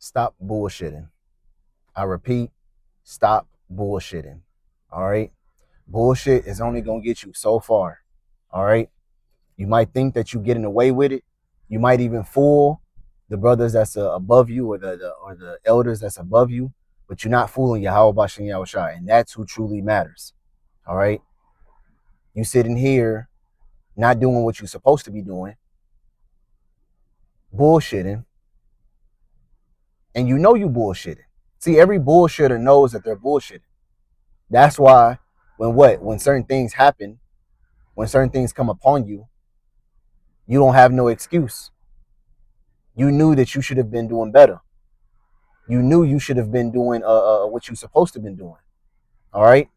stop bullshitting. I repeat, stop bullshitting. All right. Bullshit is only going to get you so far. All right. You might think that you're getting away with it. You might even fool the brothers that's above you, or the elders that's above you, but you're not fooling Yahweh Bashem Yahushua, and that's who truly matters. All right. You sitting here not doing what you're supposed to be doing, bullshitting, and you know you bullshitting. See, every bullshitter knows that they're bullshitting. That's why when certain things happen, when certain things come upon you, you don't have no excuse. You knew that you should have been doing better. You knew you should have been doing what you're supposed to have been doing. All right.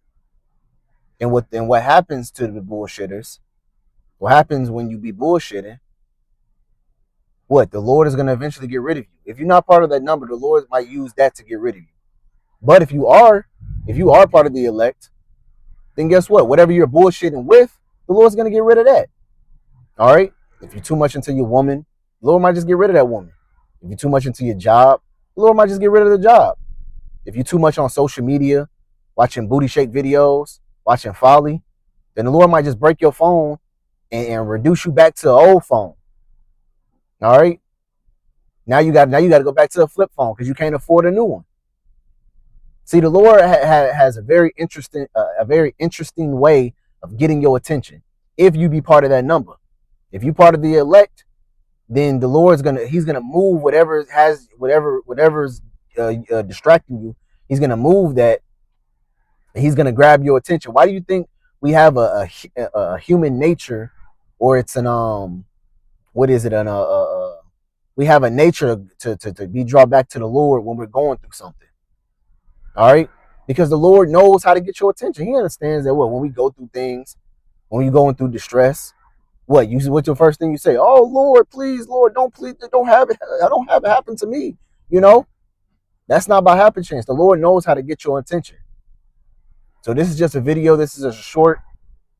And what happens to the bullshitters? What happens when you be bullshitting? What? The Lord is going to eventually get rid of you. If you're not part of that number, the Lord might use that to get rid of you. But if you are part of the elect, then guess what? Whatever you're bullshitting with, the Lord's going to get rid of that. All right? If you're too much into your woman, the Lord might just get rid of that woman. If you're too much into your job, the Lord might just get rid of the job. If you're too much on social media, watching booty shake videos, watching folly, then the Lord might just break your phone and reduce you back to an old phone. All right? Now you got to go back to a flip phone because you can't afford a new one. See, the Lord has a very interesting way of getting your attention. If you be part of that number, if you part of the elect, then the Lord's he's gonna move whatever's distracting you. He's gonna move that. He's gonna grab your attention. Why do you think we have a human nature, or it's an what is it we have a nature to be drawn back to the Lord when we're going through something. All right, because the Lord knows how to get your attention. He understands that when we go through things, when you're going through distress, what's your first thing you say? Oh Lord, please, Lord, don't have it. I don't have it happen to me. You know, that's not by happen chance. The Lord knows how to get your attention. So this is just a video. This is a short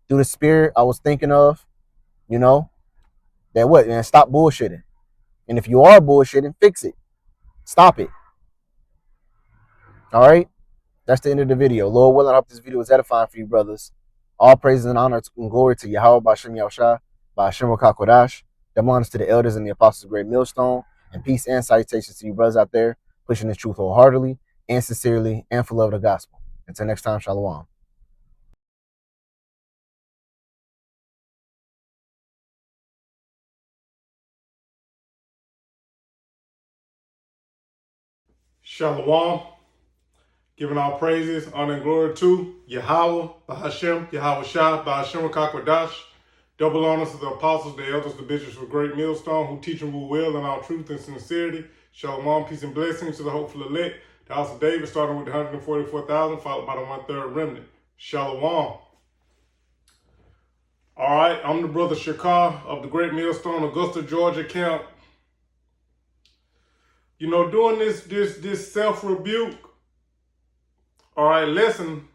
through the spirit I was thinking of. You know, man, stop bullshitting. And if you are bullshitting, fix it. Stop it. All right. That's the end of the video. Lord willing, I hope this video is edifying for you, brothers. All praises and honor and glory to Yahweh Bashem Yahushua, by Hashem Kodash. Demands to the elders and the apostles of Great Millstone, and peace and salutations to you brothers out there pushing the truth wholeheartedly and sincerely and for love of the gospel. Until next time, shalom. Shalom. Giving all praises, honor, and glory to Yahweh, Bahashem, Yahweh Shah, Bahashem Kakwadash. Double honors to the apostles, the elders, the bishops of Great Millstone, who teach and rule well in all truth and sincerity. Shalom, peace and blessings to the hopeful elect. The house of David, starting with the 144,000, followed by the 1/3 remnant. Shalom. All right, I'm the brother Shakar of the Great Millstone, Augusta, Georgia camp. You know, doing this self-rebuke, all right, lesson,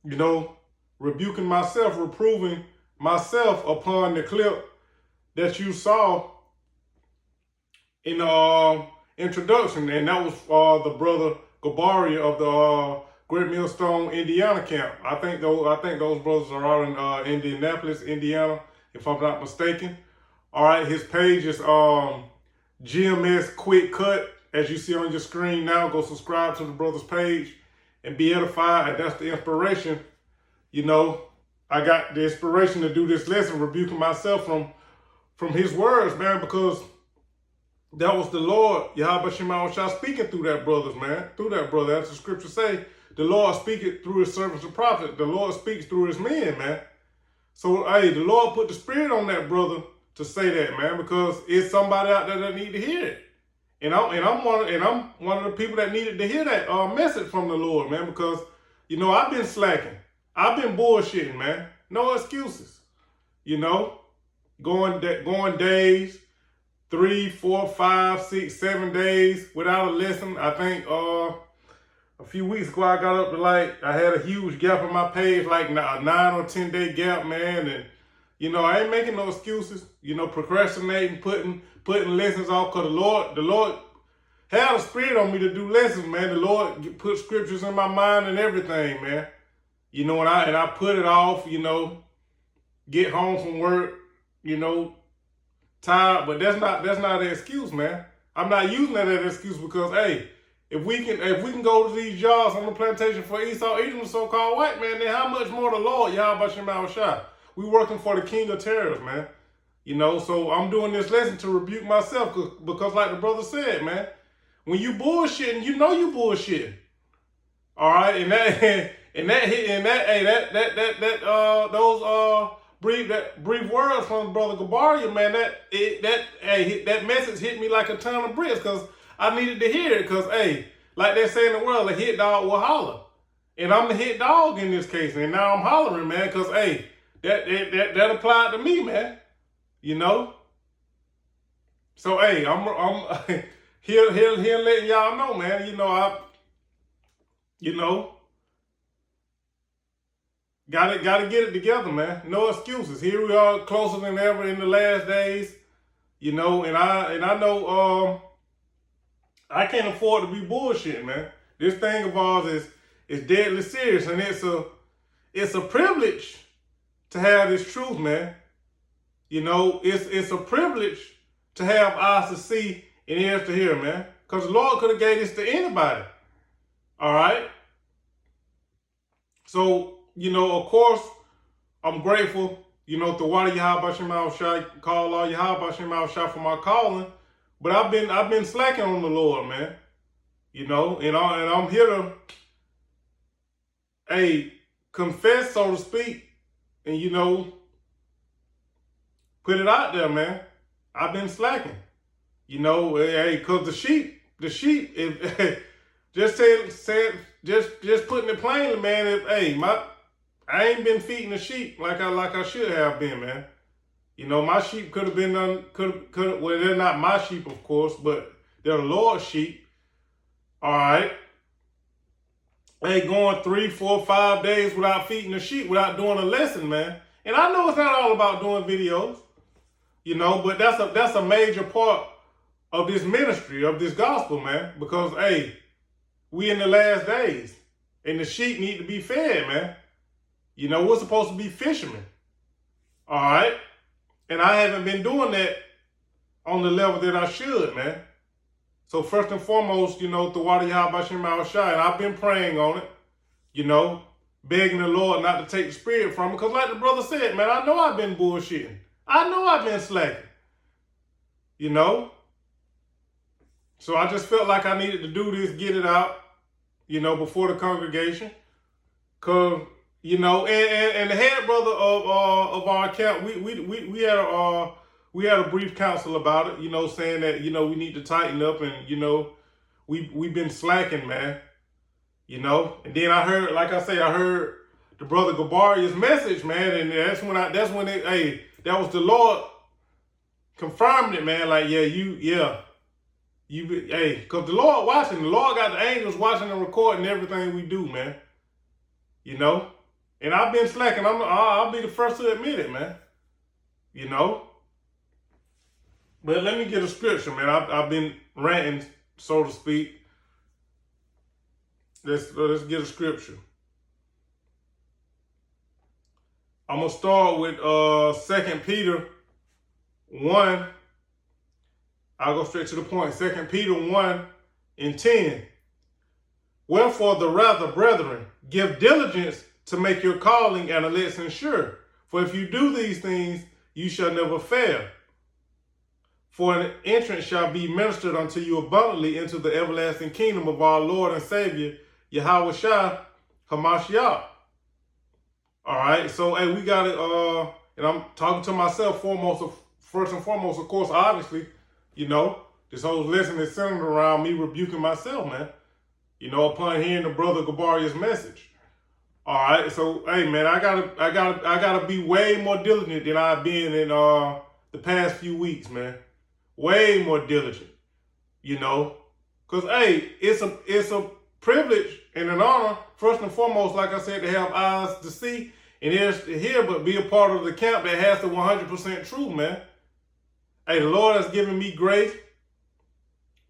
you know, rebuking myself, reproving myself upon the clip that you saw in the introduction, and that was the brother Gabari of the Great Millstone, Indiana camp. I think those brothers are out in Indianapolis, Indiana, if I'm not mistaken. All right, his page is GMS Quick Cut, as you see on your screen now. Go subscribe to the brother's page and be edified. And that's the inspiration. You know, I got the inspiration to do this lesson, rebuking myself from his words, man, because that was the Lord, Yahweh Shema Shah, speaking through that brothers, man. Through that brother. As the scripture say, the Lord speaketh through his servants and prophets. The Lord speaks through his men, man. So, hey, the Lord put the spirit on that brother to say that, man, because it's somebody out there that need to hear it. And I'm one of the people that needed to hear that message from the Lord, man, because, you know, I've been slacking. I've been bullshitting, man. No excuses. You know, going days, 3, 4, 5, 6, 7 days without a lesson. I think a few weeks ago I got up to I had a huge gap in my page, like a 9 or 10 day gap, man. And you know, I ain't making no excuses. You know, procrastinating, putting lessons off, because the Lord had a spirit on me to do lessons, man. The Lord put scriptures in my mind and everything, man. You know, and I put it off, you know, get home from work, you know, tired, but that's not an excuse, man. I'm not using that as an excuse because, hey, if we can go to these jobs on the plantation for Esau, Edom, the so-called white man, then how much more the Lord, Yahweh Shem Shah? We working for the king of terrors, man. You know, so I'm doing this lesson to rebuke myself because like the brother said, man, when you bullshitting, you know you bullshitting. All right, those brief words from Brother Gabaria, man, that message hit me like a ton of bricks because I needed to hear it because, hey, like they say in the world, a hit dog will holler. And I'm the hit dog in this case, and now I'm hollering, man, because, hey, that applied to me, man, you know? So, hey, I'm here letting y'all know, man, gotta get it together, man. No excuses. Here we are, closer than ever in the last days, you know, and I know I can't afford to be bullshit, man. This thing of ours is deadly serious, and it's a privilege to have this truth, man. You know, it's a privilege to have eyes to see and ears to hear, man. Because the Lord could have gave this to anybody. All right? So, you know, of course, I'm grateful, you know, to Wadi Yahweh Shem Shai, call all Yahweh Shem Shai for my calling. But I've been slacking on the Lord, man. You know, and I'm here to, hey, confess, so to speak, and, you know, put it out there, man. I've been slacking. You know, hey, because the sheep, if just putting it plainly, man, I ain't been feeding the sheep like I should have been, man. You know, my sheep could have been well, they're not my sheep, of course, but they're the Lord's sheep. All right. Hey, going 3, 4, 5 days without feeding the sheep, without doing a lesson, man. And I know it's not all about doing videos, you know, but that's a major part of this ministry, of this gospel, man. Because, hey, we in the last days, and the sheep need to be fed, man. You know, we're supposed to be fishermen. All right? And I haven't been doing that on the level that I should, man. So first and foremost, you know, Thawadi Yahweh Shem Shai, and I've been praying on it, you know, begging the Lord not to take the spirit from me. Because like the brother said, man, I know I've been bullshitting. I know I've been slacking. You know? So I just felt like I needed to do this, get it out, you know, before the congregation. Because, you know, and the head brother of our camp, we had a brief council about it, you know, saying that, you know, we need to tighten up and, you know, we've been slacking, man. You know, and then I heard, like I say, I heard the brother Gabaria's message, man, and that was the Lord confirmed it, man. Like, because the Lord watching, the Lord got the angels watching and recording everything we do, man. You know, and I've been slacking. I'll be the first to admit it, man. You know, but let me get a scripture, man. I've been ranting, so to speak. Let's get a scripture. I'm gonna start with 2 Peter 1. I'll go straight to the point. 2 Peter 1:10. Wherefore the rather, brethren, give diligence to make your calling and election sure. For if you do these things, you shall never fail. For an entrance shall be ministered unto you abundantly into the everlasting kingdom of our Lord and Savior, Yahweh Shai Hamashiach. All right, so hey, we got it. And I'm talking to myself first and foremost, of course, obviously, you know, this whole lesson is centered around me rebuking myself, man. You know, upon hearing the brother Gabaria's message. All right, so hey, man, I gotta be way more diligent than I've been in the past few weeks, man. Way more diligent, you know, cause hey, it's a privilege and an honor, first and foremost, like I said, to have eyes to see and ears to hear, but be a part of the camp that has the 100% truth, man. Hey, the Lord has given me grace.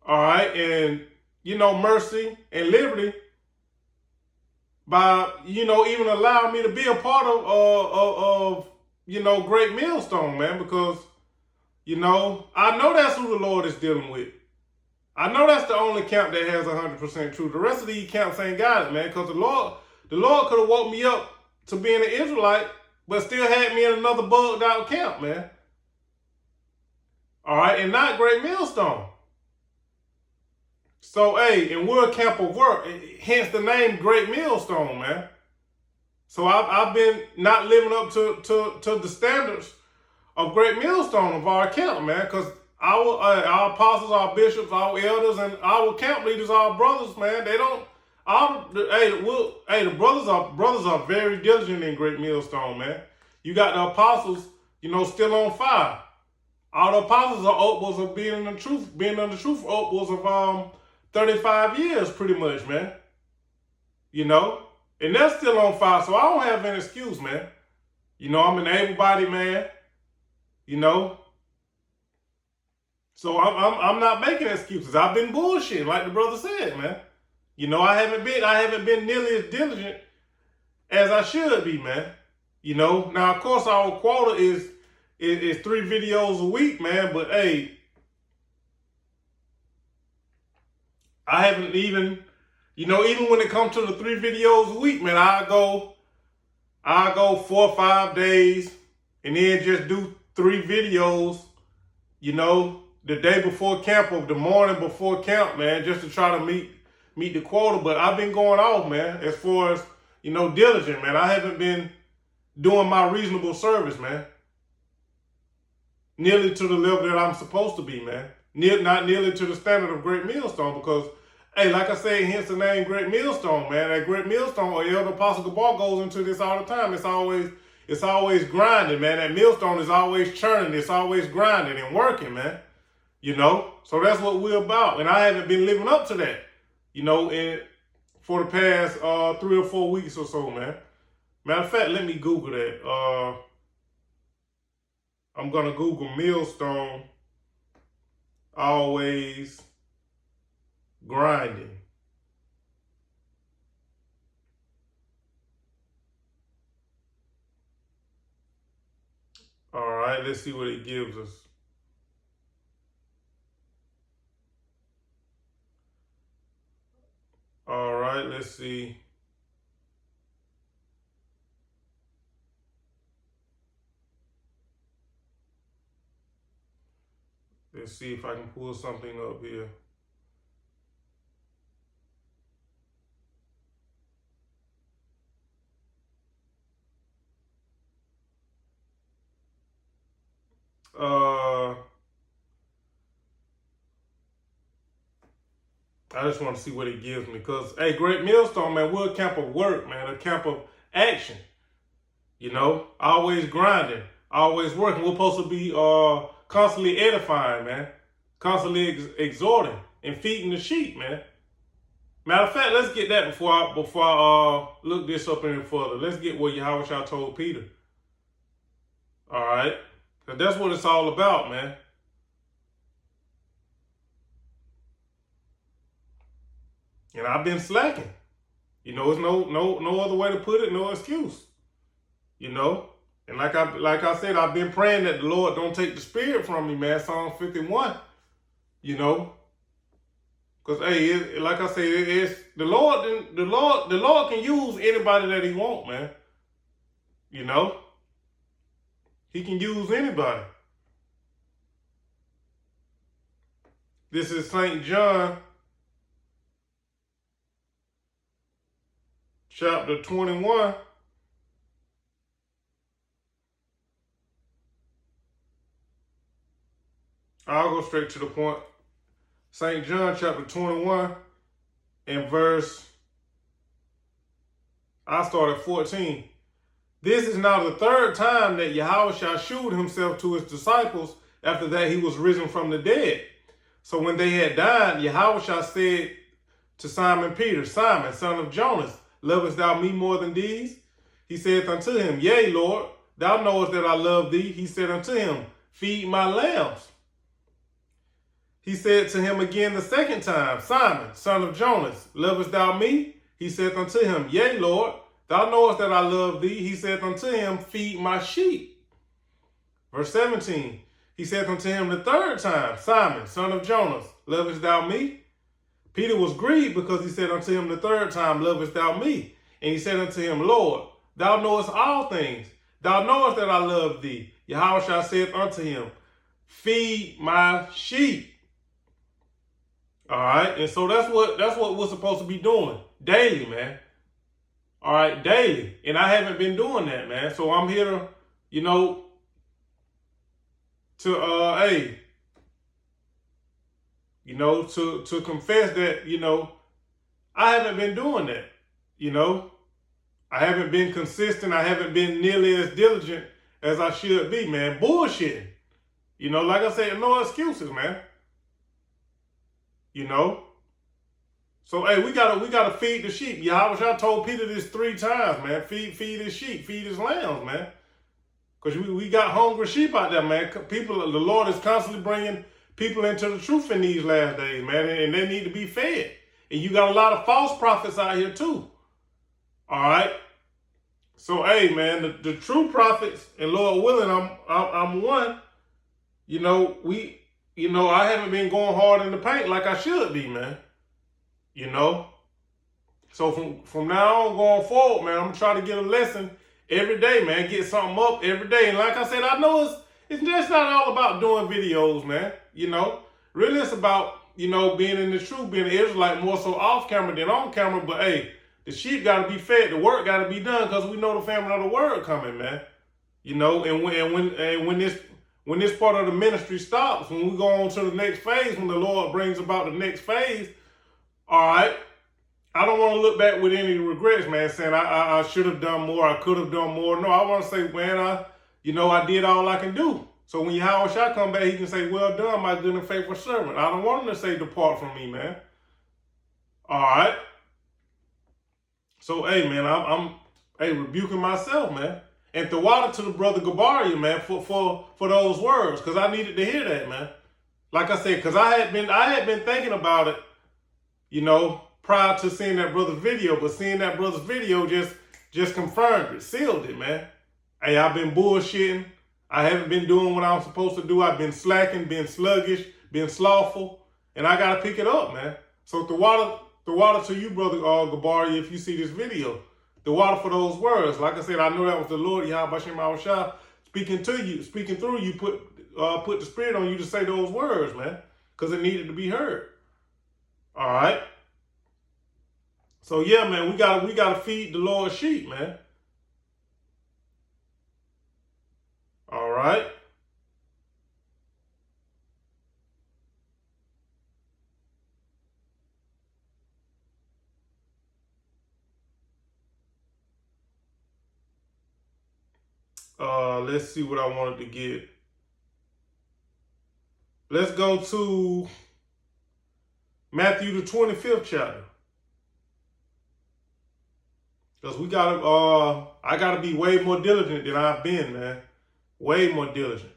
All right, and mercy and liberty by even allowing me to be a part of Great Millstone, man, because I know that's who the Lord is dealing with. I know that's the only camp that has 100% truth. The rest of these camps ain't got it, man, because the Lord could have woke me up to being an Israelite, but still had me in another bugged out camp, man. All right, and not Great Millstone. So, hey, and we're a camp of work, hence the name Great Millstone, man. So I've been not living up to the standards of Great Millstone of our camp, man, because our apostles, our bishops, our elders, and our camp leaders, our brothers, man, they don't. The brothers are very diligent in Great Millstone, man. You got the apostles, still on fire. All the apostles are upwards of being in the truth upwards of 35 years, pretty much, man. And they're still on fire, so I don't have an excuse, man. I'm an able-bodied man. So I'm not making excuses. I've been bullshitting, like the brother said, man. I haven't been nearly as diligent as I should be, man. Now of course our quota is 3 videos a week, man. But hey, I haven't even, even when it comes to the 3 videos a week, man, I go 4 or 5 days and then just do 3 videos, the day before camp or the morning before camp, man, just to try to meet the quota. But I've been going off, man, as far as, diligent, man. I haven't been doing my reasonable service, man. Nearly to the level that I'm supposed to be, man. Not nearly to the standard of Great Millstone, because, hey, like I said, hence the name Great Millstone, man. That Great Millstone, or Elder Apostle Gabar goes into this all the time. It's always grinding, man. That millstone is always churning. It's always grinding and working, man. So that's what we're about. And I haven't been living up to that, for the past 3 or 4 weeks or so, man. Matter of fact, let me Google that. I'm going to Google millstone, always grinding. All right, let's see what it gives us. All right, let's see. Let's see if I can pull something up here. I just want to see what it gives me, because, hey, Great Millstone, man, we're a camp of work, man, a camp of action. Always grinding, always working. We're supposed to be constantly edifying, man, constantly exhorting and feeding the sheep, man. Matter of fact, let's get that before I look this up any further. Let's get what Yahweh told Peter. All right, because that's what it's all about, man. And I've been slacking. There's no other way to put it, no excuse. And like I said, I've been praying that the Lord don't take the spirit from me, man. Psalm 51. Because, hey, like I said, it's the Lord can use anybody that He wants, man. He can use anybody. This is St. John chapter 21. I'll go straight to the point. St. John chapter 21 and I start at 14. This is now the 3rd time that Yahweh shewed himself to his disciples after that he was risen from the dead. So when they had died, Yahweh said to Simon Peter, Simon, son of Jonas, lovest thou me more than these? He saith unto him, Yea, Lord, thou knowest that I love thee. He said unto him, Feed my lambs. he said to him again the second time, Simon, son of Jonas, lovest thou me? He said unto him, Yea, Lord, thou knowest that I love thee. He said unto him, Feed my sheep. Verse 17, he said unto him the third time, Simon, son of Jonas, lovest thou me? Peter was grieved because he said unto him the third time, Lovest thou me? And he said unto him, Lord, thou knowest all things. Thou knowest that I love thee. Yahushua said unto him, Feed my sheep. All right, and so that's what we're supposed to be doing daily, man. All right, daily, and I haven't been doing that, man. So I'm here to, to confess that, I haven't been doing that. I haven't been consistent. I haven't been nearly as diligent as I should be, man. Bullshitting. Like I said, no excuses, man. So hey, we gotta feed the sheep. Yahweh told Peter this 3 times, man. Feed his sheep, feed his lambs, man. Because we got hungry sheep out there, man. The Lord is constantly bringing people into the truth in these last days, man, and they need to be fed. And you got a lot of false prophets out here too. All right. So hey, man, the true prophets, and Lord willing, I'm one. I haven't been going hard in the paint like I should be, man. So from now on going forward, man, I'm gonna try to get a lesson every day, man. Get something up every day. And like I said, I know it's just not all about doing videos, man. Really it's about, being in the truth, being an Israelite more so off camera than on camera. But hey, the sheep gotta be fed, the work gotta be done, because we know the family of the word coming, man. And when this part of the ministry stops, when we go on to the next phase, when the Lord brings about the next phase, all right, I don't want to look back with any regrets, man, saying I should have done more, I could have done more. No, I want to say, man, I did all I can do. So when Yahweh shall come back, he can say, well done, my good and faithful servant. I don't want him to say, depart from me, man. All right. So, hey, man, I'm rebuking myself, man. And the water to the brother Gabaria, man, for those words, because I needed to hear that, man. Like I said, because I had been thinking about it, prior to seeing that brother's video, but seeing that brother's video just confirmed it, sealed it, man. Hey, I've been bullshitting. I haven't been doing what I'm supposed to do. I've been slacking, been sluggish, been slothful, and I gotta pick it up, man. So the water to you, brother Gabari, if you see this video, the water for those words. Like I said, I know that was the Lord Yahweh Shem Shah speaking to you, speaking through you, put the spirit on you to say those words, man, because it needed to be heard. All right. So yeah, man, we gotta feed the Lord's sheep, man. All right. Let's see what I wanted to get. Let's go to Matthew the 25th chapter. Because I gotta be way more diligent than I've been, man. Way more diligent.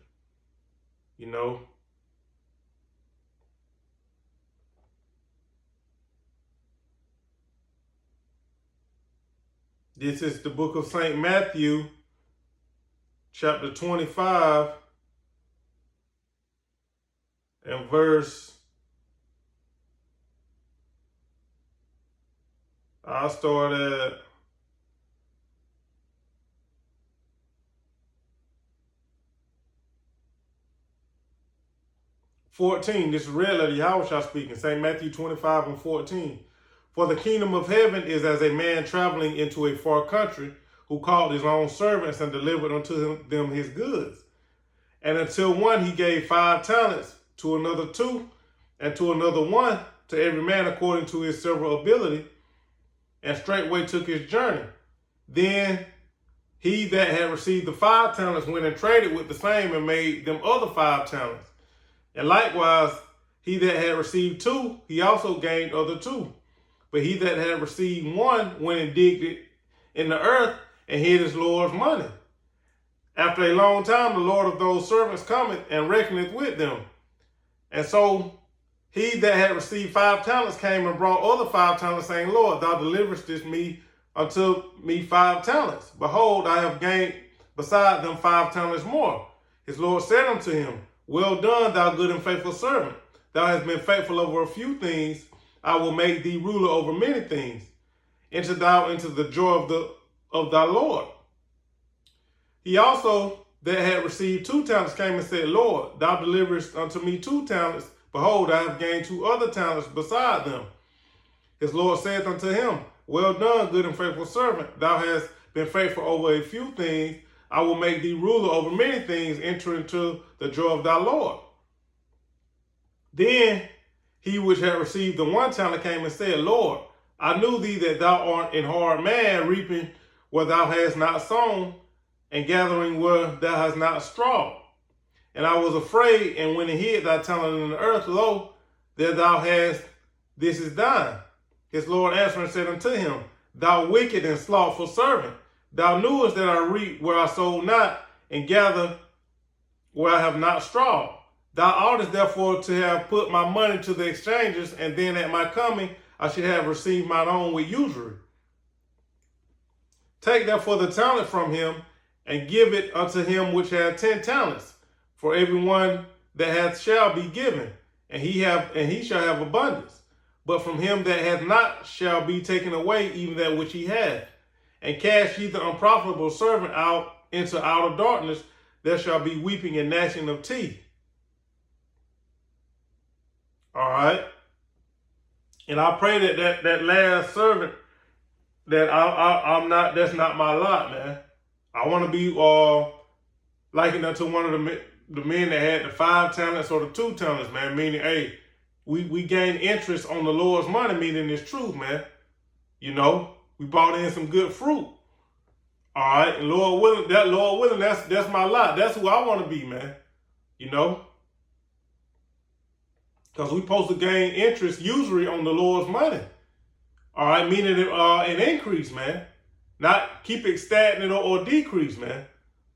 This is the book of St. Matthew, chapter 25, and I'll start at $14. This is red letter Yahweh speaking. St. Matthew 25 and 14. For the kingdom of heaven is as a man traveling into a far country, who called his own servants and delivered unto them his goods. And until one he gave 5 talents, to another 2, and to another 1, to every man according to his several ability, and straightway took his journey. Then he that had received the 5 talents went and traded with the same and made them other 5 talents. And likewise, he that had received 2, he also gained other 2. But he that had received 1 went and digged it in the earth and hid his Lord's money. After a long time, the Lord of those servants cometh and reckoneth with them. And so he that had received 5 talents came and brought other 5 talents, saying, Lord, thou deliverest this me unto me 5 talents. Behold, I have gained beside them 5 talents more. His Lord said unto him, Well done, thou good and faithful servant. Thou hast been faithful over a few things. I will make thee ruler over many things. Enter thou into the joy of thy Lord. He also that had received 2 talents came and said, Lord, thou deliverest unto me 2 talents. Behold, I have gained 2 other talents beside them. His Lord saith unto him, Well done, good and faithful servant. Thou hast been faithful over a few things. I will make thee ruler over many things. Enter into the joy of thy Lord. Then he which had received the 1 talent came and said, Lord, I knew thee that thou art an hard man, reaping where thou hast not sown, and gathering where thou hast not strawed. And I was afraid, and went and hid thy talent in the earth. Lo, there thou hast, this is thine. His Lord answered and said unto him, Thou wicked and slothful servant, thou knewest that I reap where I sowed not, and gather where I have not strawed. Thou oughtest therefore to have put my money to the exchangers, and then at my coming I should have received mine own with usury. Take therefore the talent from him, and give it unto him which hath 10 talents. For everyone that hath shall be given, and he shall have abundance. But from him that hath not shall be taken away even that which he hath. And cast ye the unprofitable servant out into outer darkness. There shall be weeping and gnashing of teeth. All right. And I pray that last servant, that I'm not, that's not my lot, man. I want to be likened unto one of the men that had the 5 talents or the 2 talents, man. Meaning, hey, we gain interest on the Lord's money, meaning it's truth, man. You know, we brought in some good fruit. All right, and Lord willing, that's my lot. That's who I want to be, man. You know, because we supposed to gain interest usury on the Lord's money. All right, meaning an increase, man. Not keep it stagnant or decrease, man.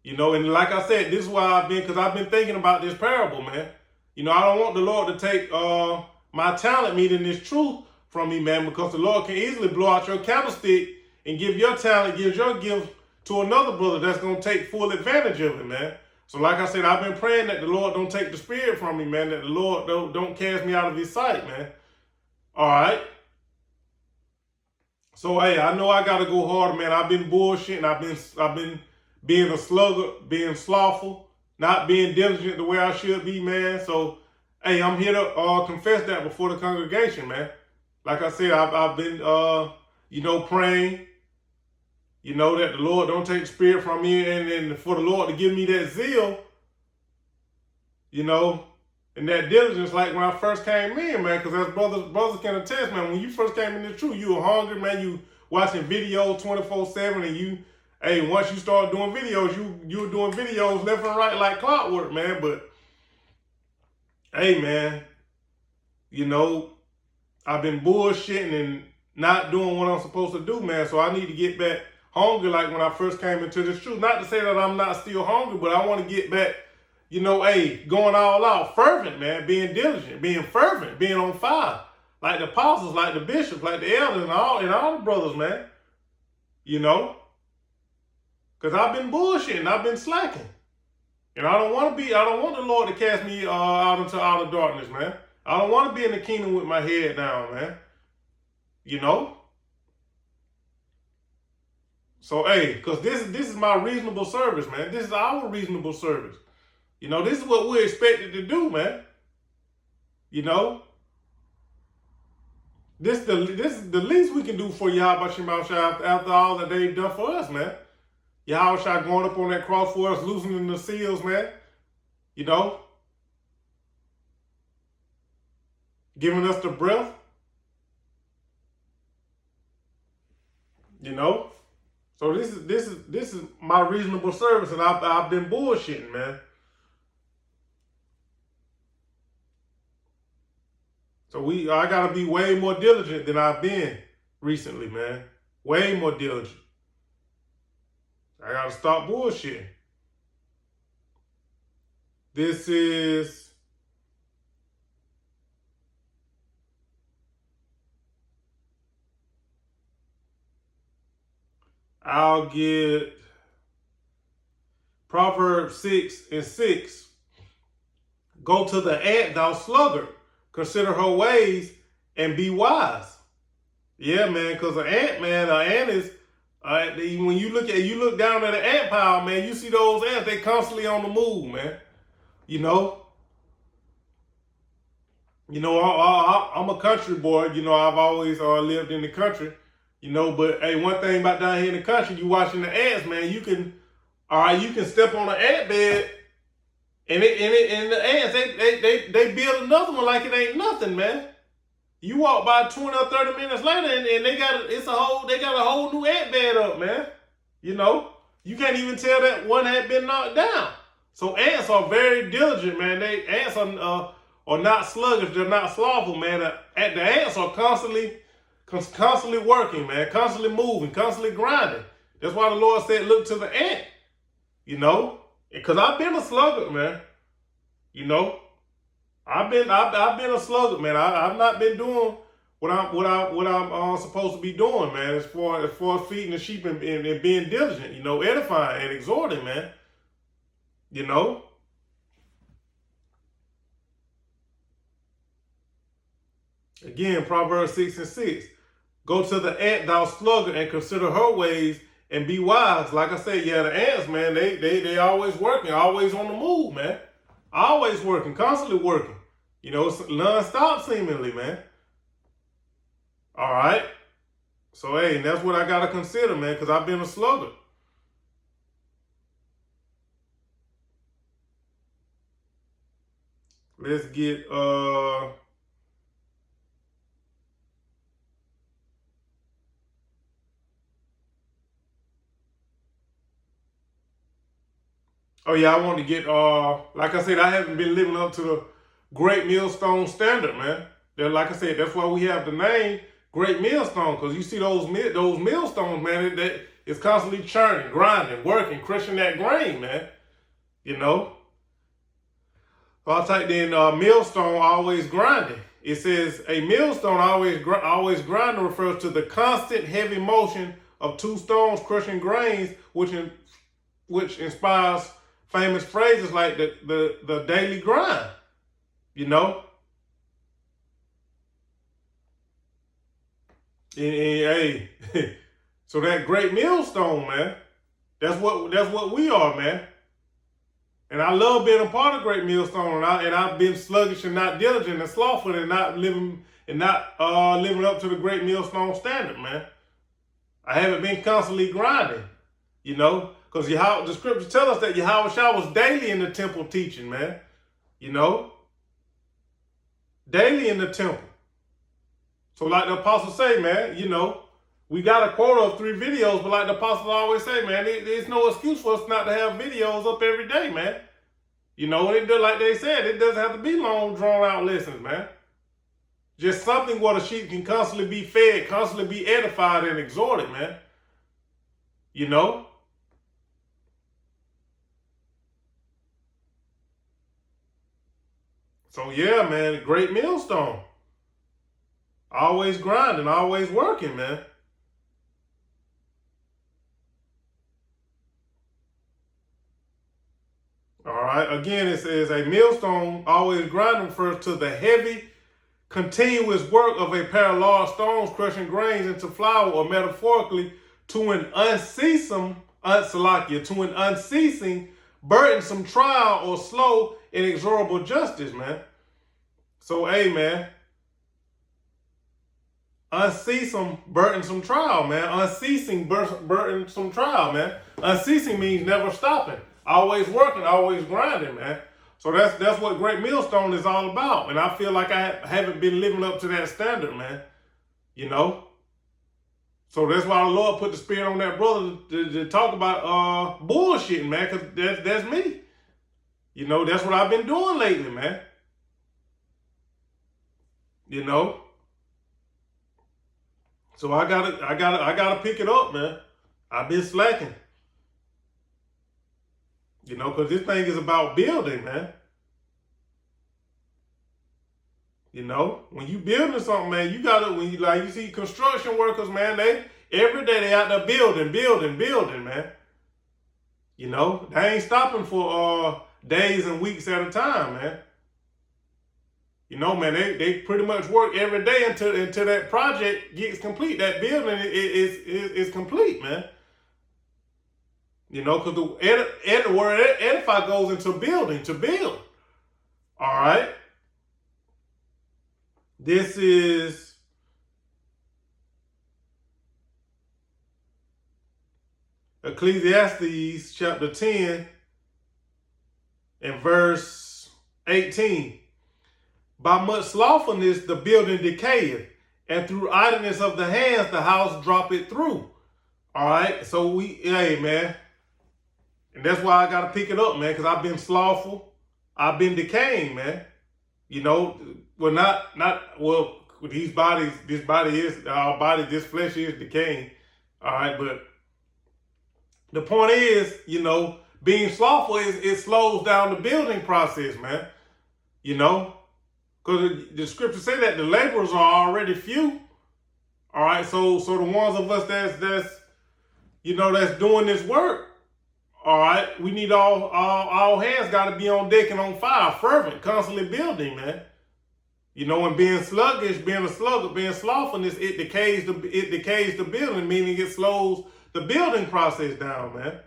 You know, and like I said, this is why because I've been thinking about this parable, man. You know, I don't want the Lord to take my talent, meaning this truth, from me, man, because the Lord can easily blow out your candlestick and give your talent, give your gift to another brother that's going to take full advantage of it, man. So like I said, I've been praying that the Lord don't take the spirit from me, man, that the Lord don't cast me out of his sight, man. All right. So, hey, I know I got to go harder, man. I've been bullshitting. I've been being a sluggard, being slothful, not being diligent the way I should be, man. So, hey, I'm here to confess that before the congregation, man. Like I said, I've been, praying, that the Lord don't take the spirit from me, and for the Lord to give me that zeal, and that diligence, like when I first came in, man, because as brothers can attest, man, when you first came in the truth, you were hungry, man, you watching videos 24/7, and once you start doing videos, you were doing videos left and right like clockwork, man. But, hey, man, I've been bullshitting and not doing what I'm supposed to do, man, so I need to get back hungry like when I first came into this truth. Not to say that I'm not still hungry, but I want to get back, going all out, fervent, man, being diligent, being fervent, being on fire, like the apostles, like the bishops, like the elders, and all the brothers, man. Because I've been bullshitting, I've been slacking, and I don't want the Lord to cast me out into outer darkness, man. I don't want to be in the kingdom with my head down, man. So, hey, because this is my reasonable service, man. This is our reasonable service. This is what we're expected to do, man. This is the least we can do for Yahweh Shemashah after all that they've done for us, man. Yahweh Shah going up on that cross for us, loosening the seals, man. Giving us the breath. So this is my reasonable service, and I've been bullshitting, man. So I gotta be way more diligent than I've been recently, man. Way more diligent. I gotta stop bullshitting. This is I'll get Proverbs 6:6. Go to the ant, thou sluggard. Consider her ways and be wise. Yeah, man, because an ant is, when you look down at an ant pile, man, you see those ants, they constantly on the move, man. You know, I'm a country boy. I've always lived in the country. But hey, one thing about down here in the country, you watching the ants, man. You can step on an ant bed, and the ants they build another one like it ain't nothing, man. You walk by 20 or 30 minutes later, and they got a whole new ant bed up, man. You can't even tell that one had been knocked down. So ants are very diligent, man. Ants are not sluggish. They're not slothful, man. The ants are constantly working, man. Constantly moving, constantly grinding. That's why the Lord said, "Look to the ant." Because I've been a sluggard, man. I've been a sluggard, man. I've not been doing what I'm supposed to be doing, man. As far as feeding the sheep and being diligent, edifying and exhorting, man. Again, Proverbs 6:6. Go to the ant, thou sluggard, and consider her ways and be wise. Like I said, yeah, the ants, man, they always working, always on the move, man. Always working, constantly working. Non-stop seemingly, man. All right. So, hey, that's what I got to consider, man, because I've been a sluggard. Let's get, oh yeah, I want to get, like I said, I haven't been living up to the Great Millstone standard, man. Like I said, that's why we have the name Great Millstone, because you see those millstones, man, it's constantly churning, grinding, working, crushing that grain, man. So I'll type in millstone, always grinding. It says a millstone always grinding refers to the constant heavy motion of two stones crushing grains, which inspires famous phrases like the daily grind. Hey, so that great millstone, man, that's what we are, man. And I love being a part of Great Millstone, and I've been sluggish and not diligent and slothful and not living up to the Great Millstone standard, man. I haven't been constantly grinding, because the scriptures tell us that Yahweh Shah was daily in the temple teaching, man. Daily in the temple. So like the apostles say, man, we got a quota of 3 videos, but like the apostles always say, man, there's no excuse for us not to have videos up every day, man. Like they said, it doesn't have to be long, drawn out lessons, man. Just something where the sheep can constantly be fed, constantly be edified and exhorted, man. So yeah, man, Great Millstone. Always grinding, always working, man. All right. Again, it says a millstone always grinding refers to the heavy, continuous work of a pair of large stones crushing grains into flour, or metaphorically, to an unceasing, burdensome trial or slow, inexorable justice, man. So, hey, man. Unceasing, burdensome trial, man. Unceasing, burdensome trial, man. Unceasing means never stopping. Always working, always grinding, man. So that's what Great Millstone is all about. And I feel like I haven't been living up to that standard, man. So that's why the Lord put the spirit on that brother to talk about bullshitting, man, because that's me. That's what I've been doing lately, man. So I gotta pick it up, man. I've been slacking. Because this thing is about building, man. When you building something, man, you see construction workers, man, Every day they out there building, man. You know, they ain't stopping for days and weeks at a time, man. You know, man, they pretty much work every day until that project gets complete. That building is complete, man. You know, because the word edify goes into building, to build. All right. This is Ecclesiastes chapter 10 and verse 18. By much slothfulness the building decayeth, and through idleness of the hands the house droppeth through. All right, so hey man, and that's why I gotta pick it up, man, because I've been slothful, I've been decaying, man. You know, well these bodies, this body is our body, this flesh is decaying. All right, but the point is, you know, being slothful it slows down the building process, man. You know. Because the scripture say that the laborers are already few. All right, so the ones of us that's doing this work. All right, we need all hands got to be on deck and on fire, fervent, constantly building, man. You know, and being sluggish, being a sluggard, being slothfulness, it decays the building, meaning it slows the building process down, man.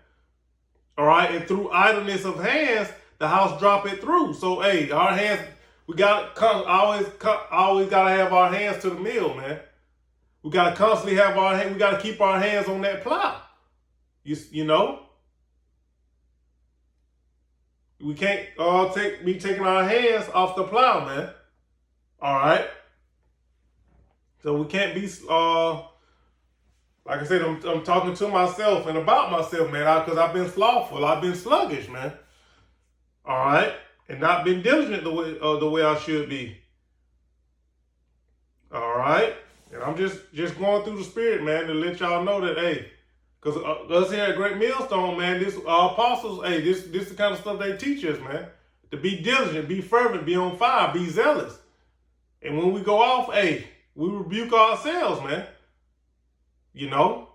All right, and through idleness of hands, the house drop it through. So hey, our hands. We always gotta have our hands to the mill, man. We gotta constantly have we gotta keep our hands on that plow. You know, we can't be taking our hands off the plow, man. All right. So we can't be like I said, I'm talking to myself and about myself, man, because I've been slothful, I've been sluggish, man. All right. And not been diligent the way I should be. All right, and I'm just going through the spirit, man, to let y'all know that, hey, because us here at Great Millstone, man, this apostles, hey, this the kind of stuff they teach us, man, to be diligent, be fervent, be on fire, be zealous, and when we go off, hey, we rebuke ourselves, man. You know,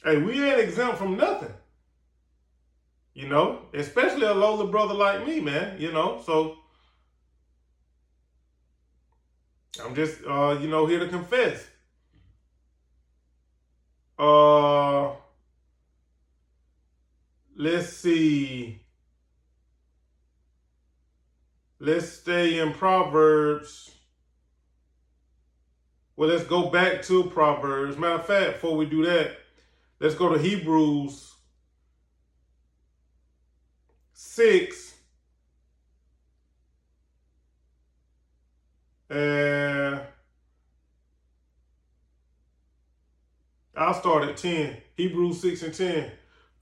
hey, we ain't exempt from nothing. You know, especially a lowly brother like me, man, you know, so I'm just, here to confess. Let's see. Let's stay in Proverbs. Well, let's go back to Proverbs. Matter of fact, before we do that, let's go to Hebrews 6, and I'll start at 10. Hebrews 6 and 10.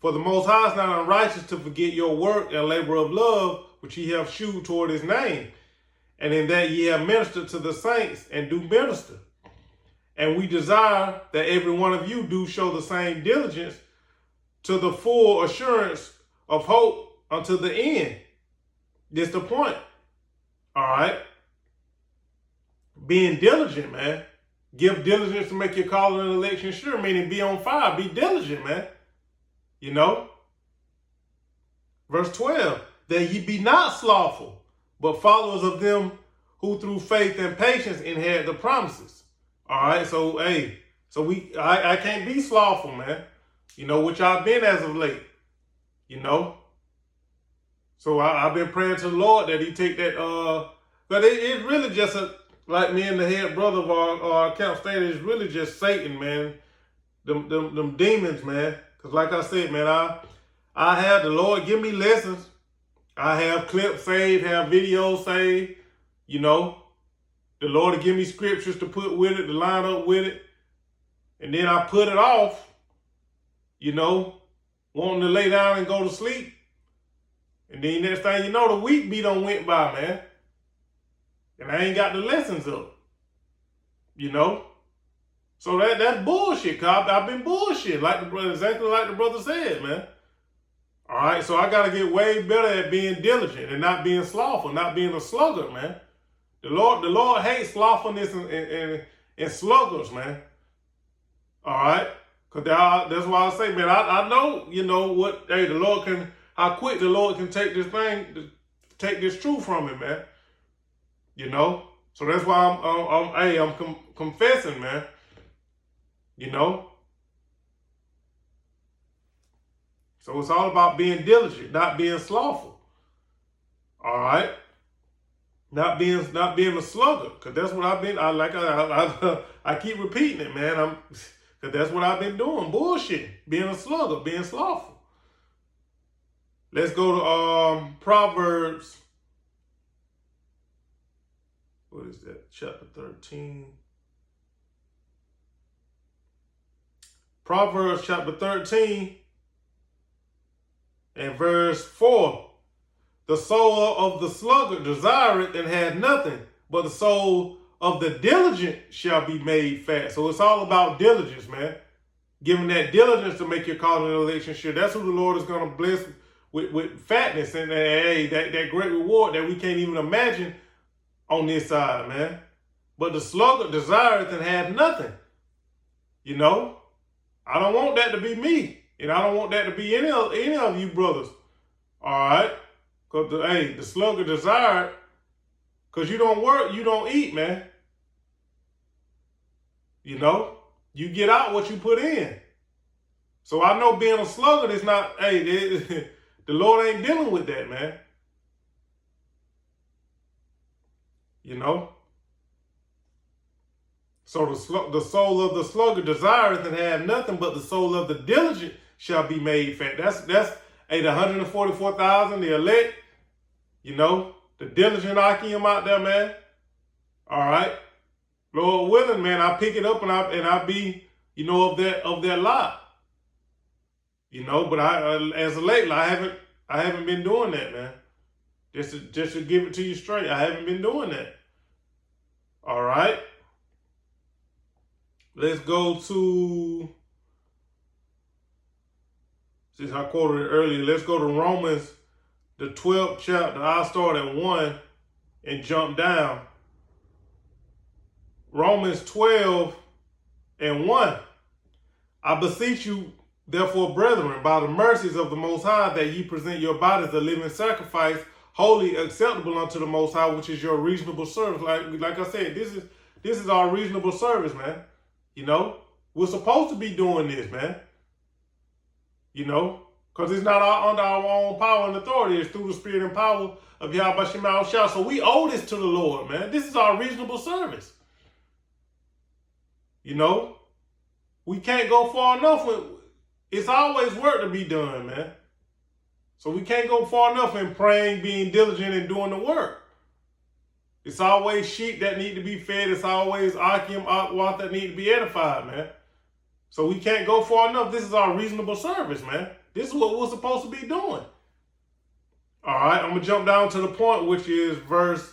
For the Most High is not unrighteous to forget your work and labor of love, which ye have shewed toward his name, and in that ye have ministered to the saints and do minister. And we desire that every one of you do show the same diligence to the full assurance of hope unto the end. This the point. All right. Being diligent, man. Give diligence to make your calling and election sure, meaning be on fire. Be diligent, man. You know. Verse 12. That ye be not slothful, but followers of them who through faith and patience inherit the promises. All right. So, hey. So I can't be slothful, man. You know, which I've been as of late. You know. So I've been praying to the Lord that he take that, but it's really just like me and the head brother of our camp state, it's really just Satan, man. Them demons, man. Because like I said, man, I have the Lord give me lessons. I have clips saved, have videos saved, you know. The Lord will give me scriptures to put with it, to line up with it. And then I put it off, you know, wanting to lay down and go to sleep. And then next thing you know, the week be done went by, man. And I ain't got the lessons up. You know? So that's bullshit, cuz I've been bullshit, exactly like the brother said, man. All right, so I got to get way better at being diligent and not being slothful, not being a sluggard, man. The Lord hates slothfulness and sluggards, man. All right? Because that's why I say, man, I know, what, hey, how quick the Lord can take this thing, take this truth from him, man. So that's why I'm confessing, man. You know? So it's all about being diligent, not being slothful. All right? Not being a slugger, because that's what I've been. I keep repeating it, man. Because that's what I've been doing, bullshit, being a slugger, being slothful. Let's go to Proverbs. What is that? Chapter 13. Proverbs chapter 13 and verse 4. The soul of the sluggard desireth and hath nothing, but the soul of the diligent shall be made fat. So it's all about diligence, man. Giving that diligence to make your calling and election sure. That's who the Lord is going to bless with fatness and that great reward that we can't even imagine on this side, man. But the sluggard desireth and hath nothing. I don't want that to be me. And I don't want that to be any of you brothers. All right? Because, the sluggard desired, because you don't work, you don't eat, man. You get out what you put in. So I know being a sluggard is not, the Lord ain't dealing with that, man. So the soul of the sluggard desireth and have nothing, but the soul of the diligent shall be made fat. That's the 144,000, the elect. The diligent Akim out there, man. All right, Lord willing, man, I pick it up and I be, of that lot. But as of lately, I haven't been doing that, man. Just to give it to you straight, I haven't been doing that. All right. Let's go to, since I quoted it earlier, let's go to Romans, the 12th chapter. I'll start at 1 and jump down. Romans 12 and 1. I beseech you, therefore, brethren, by the mercies of the Most High, that ye present your bodies a living sacrifice, wholly acceptable unto the Most High, which is your reasonable service. Like I said, this is our reasonable service, man. We're supposed to be doing this, man. Because it's not under our own power and authority. It's through the spirit and power of Yahweh Shema Shah. So we owe this to the Lord, man. This is our reasonable service. We can't go far enough. It's always work to be done, man. So we can't go far enough in praying, being diligent, and doing the work. It's always sheep that need to be fed. It's always Akim, Akwat that need to be edified, man. So we can't go far enough. This is our reasonable service, man. This is what we're supposed to be doing. All right, I'm going to jump down to the point, which is verse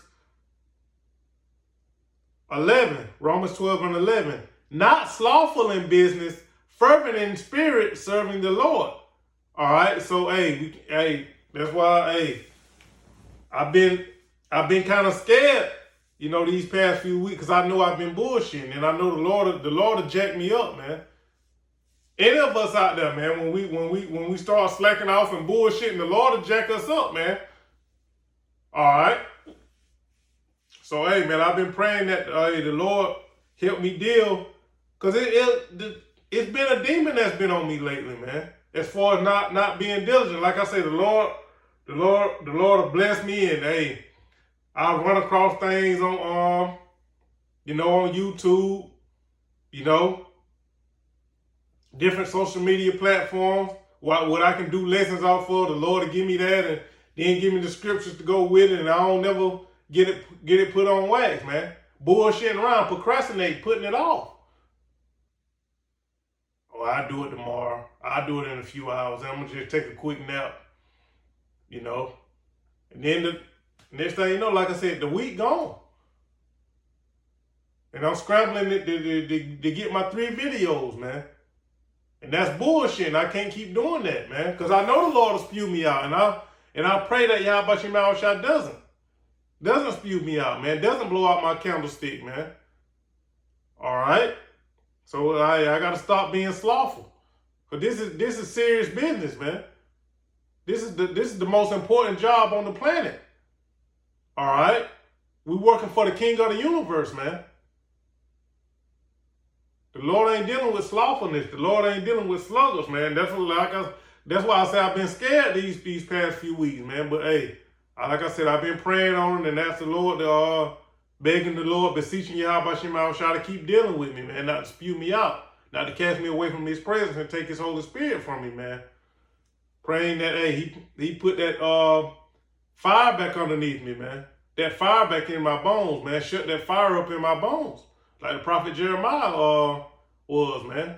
11. Romans 12 and 11. Not slothful in business, fervent in spirit, serving the Lord. All right, so, that's why, I've been kind of scared, these past few weeks, because I know I've been bullshitting, and I know the Lord will jack me up, man. Any of us out there, man, when we start slacking off and bullshitting, the Lord will jack us up, man. All right. So, man, I've been praying that the Lord help me deal, because it's been a demon that's been on me lately, man. As far as not being diligent, like I say, the Lord will bless me, and I run across things on YouTube, different social media platforms, what I can do lessons off of. The Lord will give me that, and then give me the scriptures to go with it, and I don't never get it put on wax, man. Bullshitting around, procrastinating, putting it off. Oh, I'll do it tomorrow. I'll do it in a few hours. I'm going to just take a quick nap, And then the next thing you know, like I said, the week gone. And I'm scrambling to get my 3 videos, man. And that's bullshit. I can't keep doing that, man. Because I know the Lord will spew me out. And I pray that Yahweh Shema Shah doesn't spew me out, man. Doesn't blow out my candlestick, man. All right? So I got to stop being slothful. But this is serious business, man. This is the most important job on the planet. All right, we working for the King of the universe, man. The Lord ain't dealing with slothfulness. The Lord ain't dealing with sluggers, man. That's why I say I've been scared these past few weeks, man. But hey, like I said, I've been praying on it and asked the Lord to begging the Lord, beseeching Yahweh Shemau to keep dealing with me, man, not to spew me out, not to cast me away from His presence and take His Holy Spirit from me, man. Praying that hey, He put that fire back underneath me, man. That fire back in my bones, man. Shut that fire up in my bones, like the prophet Jeremiah was, man,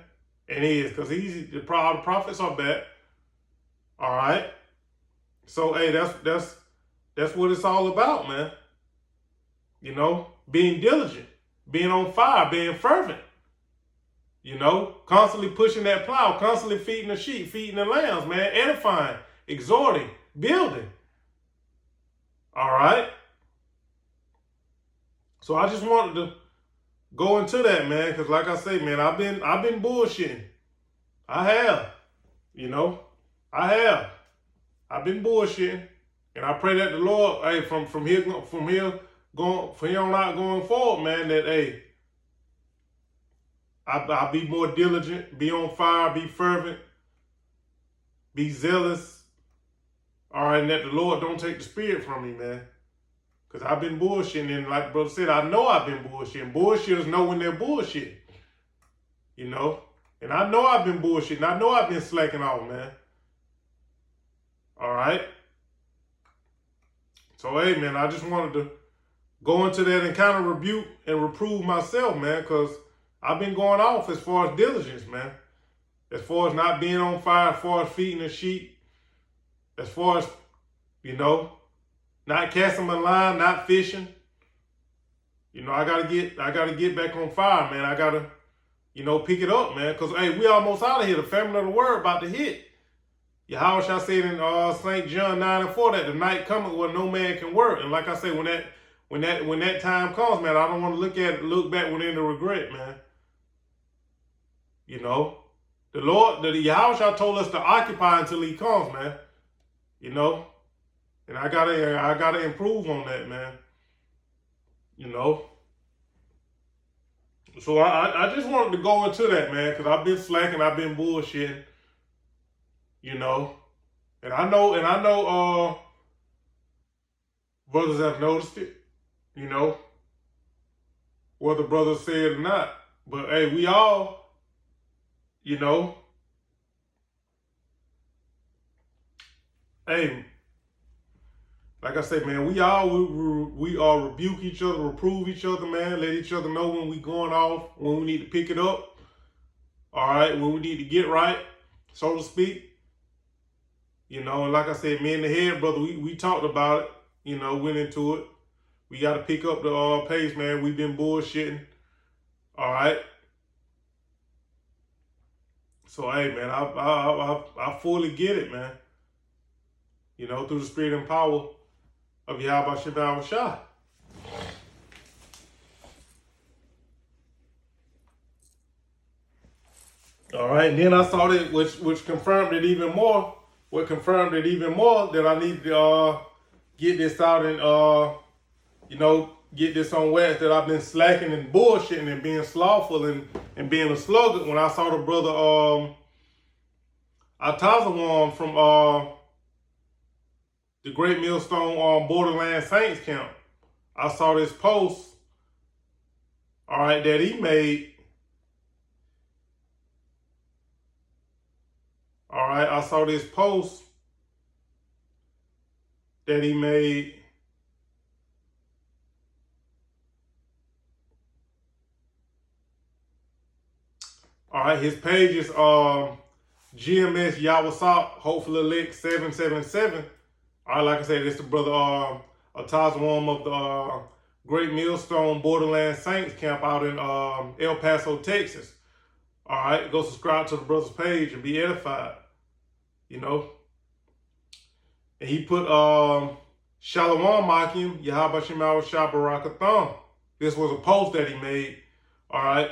and he is, because the prophets are back. All right, so hey, that's what it's all about, man. You know, being diligent, being on fire, being fervent. You know, constantly pushing that plow, constantly feeding the sheep, feeding the lambs, man, edifying, exhorting, building. All right. So I just wanted to go into that, man, because like I say, man, I've been bullshitting. I have, you know, I have. I've been bullshitting, and I pray that the Lord, hey, from here on out going forward, man, that hey, I'll be more diligent, be on fire, be fervent, be zealous. All right, and that the Lord don't take the spirit from me, man. Because I've been bullshitting, and like brother said, I know I've been bullshitting. Bullshitters know when they're bullshitting. You know? And I know I've been bullshitting. I know I've been slacking off, man. All right? So, hey, man, I just wanted to go into that and kind of rebuke and reprove myself, man, because I've been going off as far as diligence, man. As far as not being on fire, as far as feeding the sheep, as far as, you know, not casting my line, not fishing. You know, I gotta get back on fire, man. I gotta, you know, pick it up, man. Cause hey, we almost out of here. The family of the word about to hit. Yahweh shall say in St. John 9:4 that the night cometh where no man can work. And like I say, when that time comes, man, I don't want to look back with any regret, man. You know, the Yahweh shall told us to occupy until He comes, man. You know. And I gotta improve on that, man. You know. So I just wanted to go into that, man, because I've been slacking, I've been bullshitting. You know. And I know brothers have noticed it, you know, whether brothers say it or not. But hey, we all, you know, hey, like I say, man, we all rebuke each other, reprove each other, man. Let each other know when we going off, when we need to pick it up. All right, when we need to get right, so to speak. You know, and like I said, me and the head brother, we talked about it. You know, went into it. We got to pick up the pace, man. We've been bullshitting. All right. So hey, man, I fully get it, man. You know, through the spirit and power of Yahweh Shabbat Shah. All right, and then I saw that, which confirmed it even more. What confirmed it even more that I need to get this out and you know, get this on wax, that I've been slacking and bullshitting and being slothful and being a sluggard. When I saw the brother Atazawam from the Great Millstone Borderland Saints camp, I saw this post, all right, that he made. All right, I saw this post that he made. All right, his page is GMS Yawasop, hopefully elect 777. All right, like I said, this is the brother Atazawam of the Great Millstone Borderland Saints camp out in El Paso, Texas. All right, go subscribe to the brother's page and be edified. You know, and he put Shalom Makim Yahweh Shemau Shabarakathon. This was a post that he made. All right,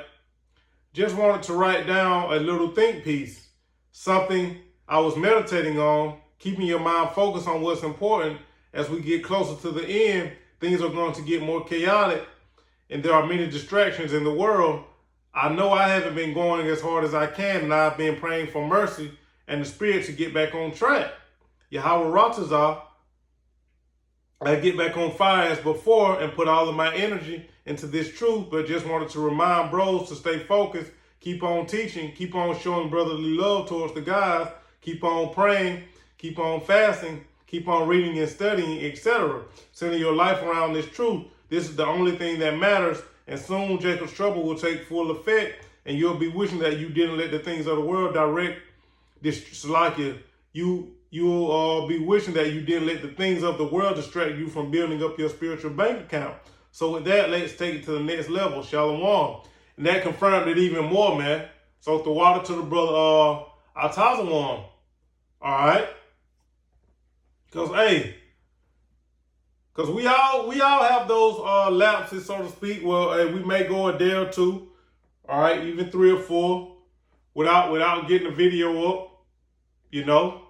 just wanted to write down a little think piece, something I was meditating on, keeping your mind focused on what's important. As we get closer to the end, things are going to get more chaotic, and there are many distractions in the world. I know I haven't been going as hard as I can, and I've been praying for mercy and the Spirit to get back on track. Yahweh Ratazah, I get back on fire as before and put all of my energy into this truth, but just wanted to remind bros to stay focused, keep on teaching, keep on showing brotherly love towards the guys, keep on praying, keep on fasting, keep on reading and studying, etc. Centering your life around this truth. This is the only thing that matters, and soon Jacob's trouble will take full effect, and you'll be wishing that you didn't let the things of the world direct this Salakia. You'll be wishing that you didn't let the things of the world distract you from building up your spiritual bank account. So with that, let's take it to the next level. Shalom. And that confirmed it even more, man. So the water to the brother Atazawam. All right. Because we all have those lapses, so to speak. Well, hey, we may go a day or two, all right, even 3 or 4, without getting the video up, you know.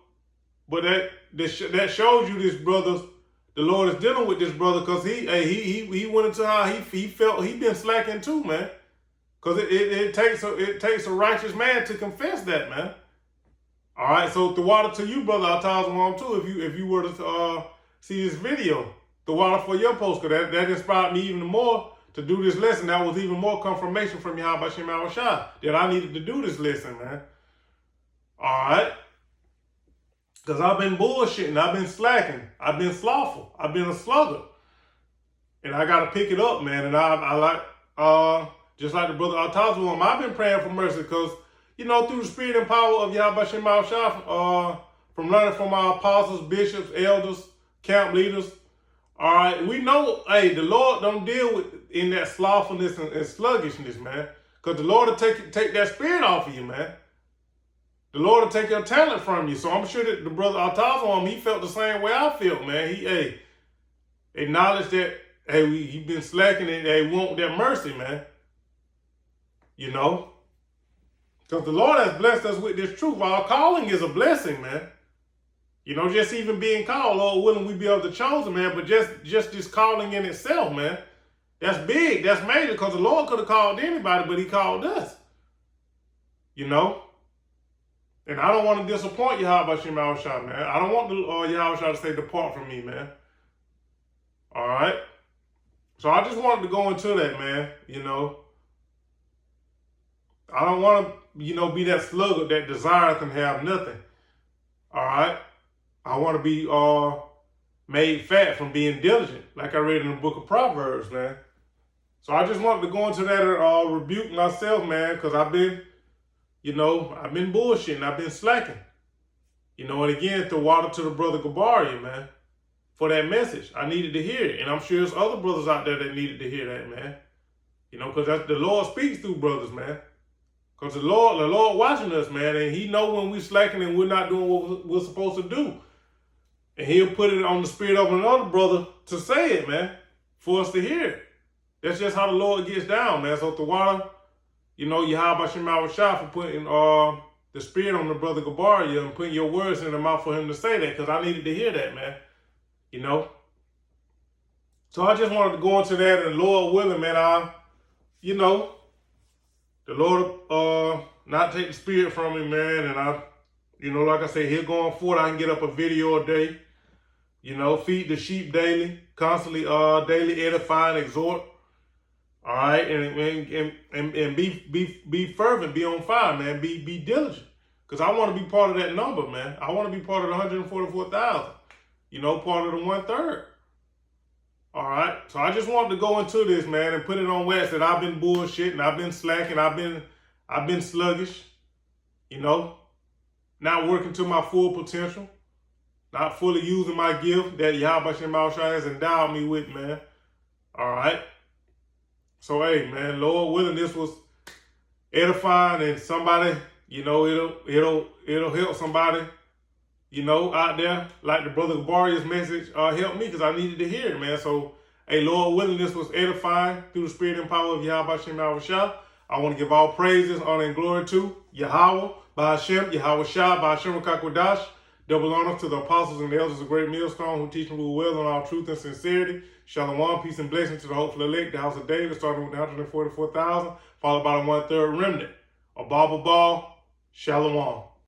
But that shows you this brother, the Lord is dealing with this brother, because he went into how he felt he been slacking too, man. Because it takes a righteous man to confess that, man. All right, so the water to you, brother Atazawam, too, if you were to see this video. The water for your post, because that inspired me even more to do this lesson. That was even more confirmation from Yahweh Shem Shah that I needed to do this lesson, man. All right. Because I've been bullshitting, I've been slacking, I've been slothful, I've been a slugger. And I got to pick it up, man. And I like, just like the brother Atazawam, I've been praying for mercy because, you know, through the spirit and power of Yahweh Shem Shah, from learning from our apostles, bishops, elders, camp leaders. All right, we know, hey, the Lord don't deal with in that slothfulness and sluggishness, man. Because the Lord will take that spirit off of you, man. The Lord will take your talent from you. So I'm sure that the brother Atazawam, he felt the same way I felt, man. He acknowledged that, he been slacking and want that mercy, man. You know? Because the Lord has blessed us with this truth. Our calling is a blessing, man. You know, just even being called, Lord willing, we be of the chosen, man. But just this calling in itself, man, that's big. That's major, because the Lord could have called anybody, but he called us. You know? And I don't want to disappoint Yahweh Shem Shah, man. I don't want Yahweh Shah to say, depart from me, man. All right? So I just wanted to go into that, man. You know? I don't want to, be that sluggard that desire can have nothing. All right? I want to be made fat from being diligent, like I read in the book of Proverbs, man. So I just wanted to go into that and rebuke myself, man, because I've been bullshitting, I've been slacking. And again, to water to the brother Gabaria, man, for that message. I needed to hear it. And I'm sure there's other brothers out there that needed to hear that, man. Because the Lord speaks through brothers, man. Because the Lord watching us, man, and he know when we slacking and we're not doing what we're supposed to do. And he'll put it on the spirit of another brother to say it, man, for us to hear it. That's just how the Lord gets down, man. So the water, Yahweh Shem Shah for putting the spirit on the brother Gabaria and putting your words in the mouth for him to say that, because I needed to hear that, man. So I just wanted to go into that, and Lord willing, man, the Lord not take the spirit from me, man, and like I say, here going forward, I can get up a video a day, feed the sheep daily, constantly daily edify and exhort. All right, and be fervent, be on fire, man. Be diligent, because I want to be part of that number, man. I want to be part of the 144,000. Part of the 1/3. All right, so I just wanted to go into this, man, and put it on wax that I've been bullshitting, I've been slacking, I've been sluggish, not working to my full potential, not fully using my gift that Yahweh Shem Shah has endowed me with, man. All right. So, hey, man, Lord willing, this was edifying, and somebody, it'll help somebody, out there, like the brother Gabaria's message helped me, because I needed to hear it, man. So, hey, Lord willing, this was edifying through the spirit and power of Yahweh Shem Shah. I want to give all praises, honor, and glory to Yahweh, Bahashem, Yahweh Shah, Bahashem Kakwadash. Double honor to the apostles and the elders of Great Millstone who teach and rule well on all truth and sincerity. Shalom, peace and blessing to the hopeful elect, the house of David, starting with the 144,000, followed by the 1/3 remnant. A ball, shalom.